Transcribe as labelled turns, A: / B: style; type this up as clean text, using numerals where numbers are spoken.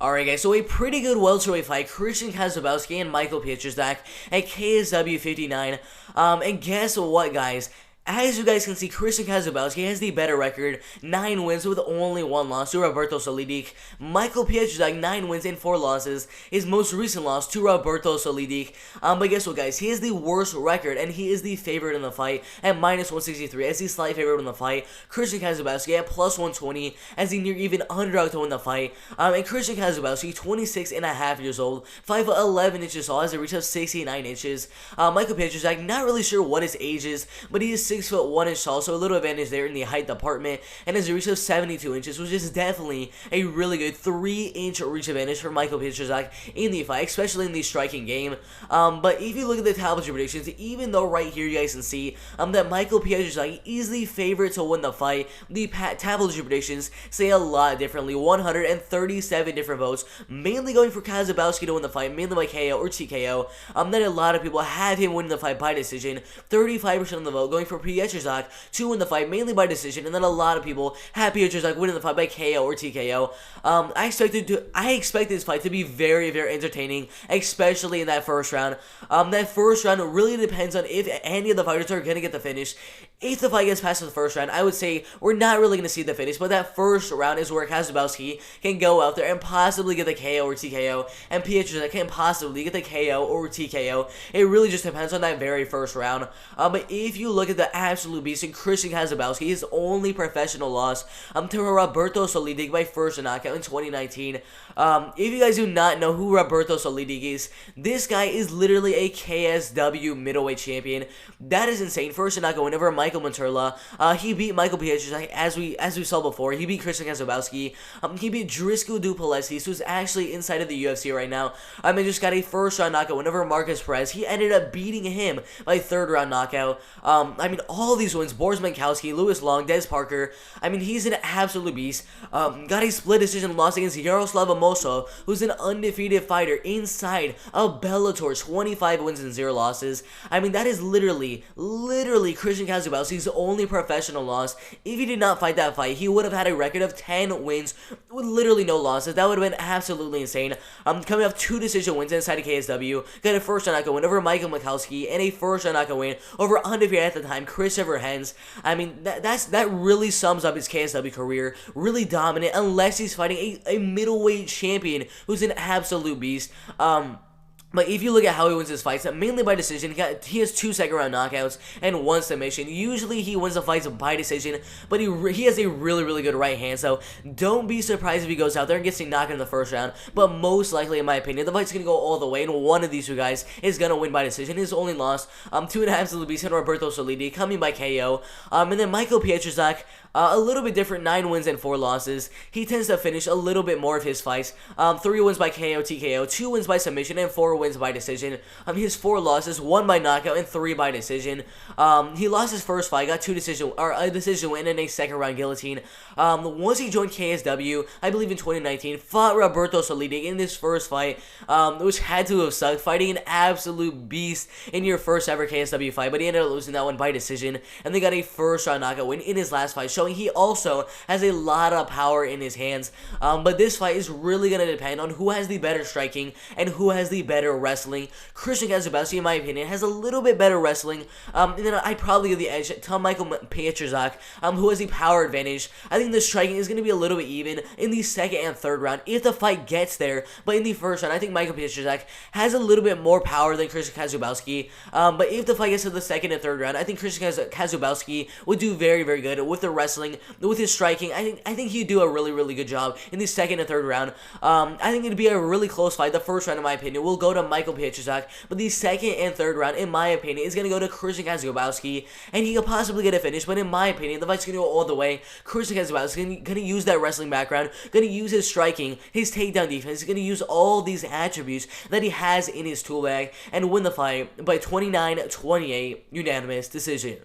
A: Alright guys, so a pretty good welterweight fight, Krystian Kaszubowski and Michał Pietrzak at KSW 59. And guess what, guys? As you guys can see, Krystian Kaszubowski has the better record, 9 wins with only 1 loss to Roberto Solidic. Michał Pietrzak, 9 wins and 4 losses, his most recent loss to Roberto Solidic. But guess what, guys? He has the worst record, and he is the favorite in the fight at minus 163 as the slight favorite in the fight. Krystian Kaszubowski at plus 120 as the near even underdog to win the fight. And Krystian Kaszubowski, 26.5 years old, 5'11" inches tall, has a reach of 69 inches. Michał Pietrzak, not really sure what his age is, but he is 6'1" tall, so a little advantage there in the height department, and has a reach of 72 inches, which is definitely a really good 3-inch reach advantage for Michał Pietrzak in the fight, especially in the striking game. But if you look at the tabletry predictions, even though right here you guys can see that Michał Pietrzak is the favorite to win the fight, the tabletry predictions say a lot differently. 137 different votes, mainly going for Kaszubowski to win the fight, mainly by KO or TKO. Then a lot of people have him winning the fight by decision. 35% of the vote going for Pietrzak to win the fight, mainly by decision, and then a lot of people have Pietrzak winning the fight by KO or TKO. I expect this fight to be very, very entertaining, especially in that first round. That first round really depends on if any of the fighters are going to get the finish. If the fight gets past the first round, I would say we're not really going to see the finish, but that first round is where Kaszubowski can go out there and possibly get the KO or TKO, and Pietrzak can possibly get the KO or TKO. It really just depends on that very first round. But if you look at the absolute beast in Krystian Kaszubowski, his only professional loss to Roberto Solidic by first knockout in 2019. If you guys do not know who Roberto Solidic is, this guy is literally a KSW middleweight champion. That is insane. First knockout win over Michael Manterla. He beat Michał Pietrzak as we saw before. He beat Krystian Kaszubowski. He beat Driscoll Du Plessis, who's actually inside of the UFC right now. And just got a first round knockout win over Marcus Perez. He ended up beating him by third round knockout. All these wins, Boris Mankowski, Lewis Long, Des Parker. He's an absolute beast. Got a split decision loss against Yaroslav Amosov, who's an undefeated fighter inside of Bellator, 25 wins and 0 losses. That is literally Krystian Kaszubowski's only professional loss. If he did not fight that fight, he would have had a record of 10 wins with literally no losses. That would have been absolutely insane. Coming off 2 decision wins inside of KSW, got a first round knockout win over Michael Mankowski, and a first round knockout win over undefeated at the time Christopher Hens. That really sums up his KSW career. Really dominant, unless he's fighting a middleweight champion who's an absolute beast. But if you look at how he wins his fights, mainly by decision, he has 2 second-round knockouts and 1 submission. Usually he wins the fights by decision, but he has a really, really good right hand, so don't be surprised if he goes out there and gets a knockout in the first round. But most likely, in my opinion, the fight's going to go all the way, and one of these 2 guys is going to win by decision. His only loss to an absolute beast, Roberto Solidic, coming by KO. And then Michał Pietrzak, a little bit different, 9 wins and 4 losses. He tends to finish a little bit more of his fights. 3 wins by KO, TKO, 2 wins by submission, and 4 wins by decision. His 4 losses, 1 by knockout and 3 by decision. He lost his first fight, got a decision win and a second round guillotine. Once he joined KSW, I believe in 2019, fought Roberto Solidic in this first fight, which had to have sucked, fighting an absolute beast in your first ever KSW fight, but he ended up losing that one by decision, and they got a first round knockout win in his last fight, showing he also has a lot of power in his hands. But this fight is really going to depend on who has the better striking and who has the better wrestling. Krystian Kaszubowski, in my opinion, has a little bit better wrestling, and then I'd probably give the edge to Michał Pietrzak, who has the power advantage. I think the striking is going to be a little bit even in the second and third round if the fight gets there, but in the first round, I think Michał Pietrzak has a little bit more power than Krystian Kaszubowski. But if the fight gets to the second and third round, I think Krystian Kaszubowski would do very, very good with the wrestling, with his striking. I think he'd do a really, really good job in the second and third round. I think it'd be a really close fight. The first round, in my opinion, will go to Michał Pietrzak, but the second and third round, in my opinion, is going to go to Krystian Kaszubowski, and he could possibly get a finish, but in my opinion, the fight's going to go all the way. Krystian Kaszubowski is going to use that wrestling background, going to use his striking, his takedown defense, he's going to use all these attributes that he has in his tool bag, and win the fight by 29-28 unanimous decision.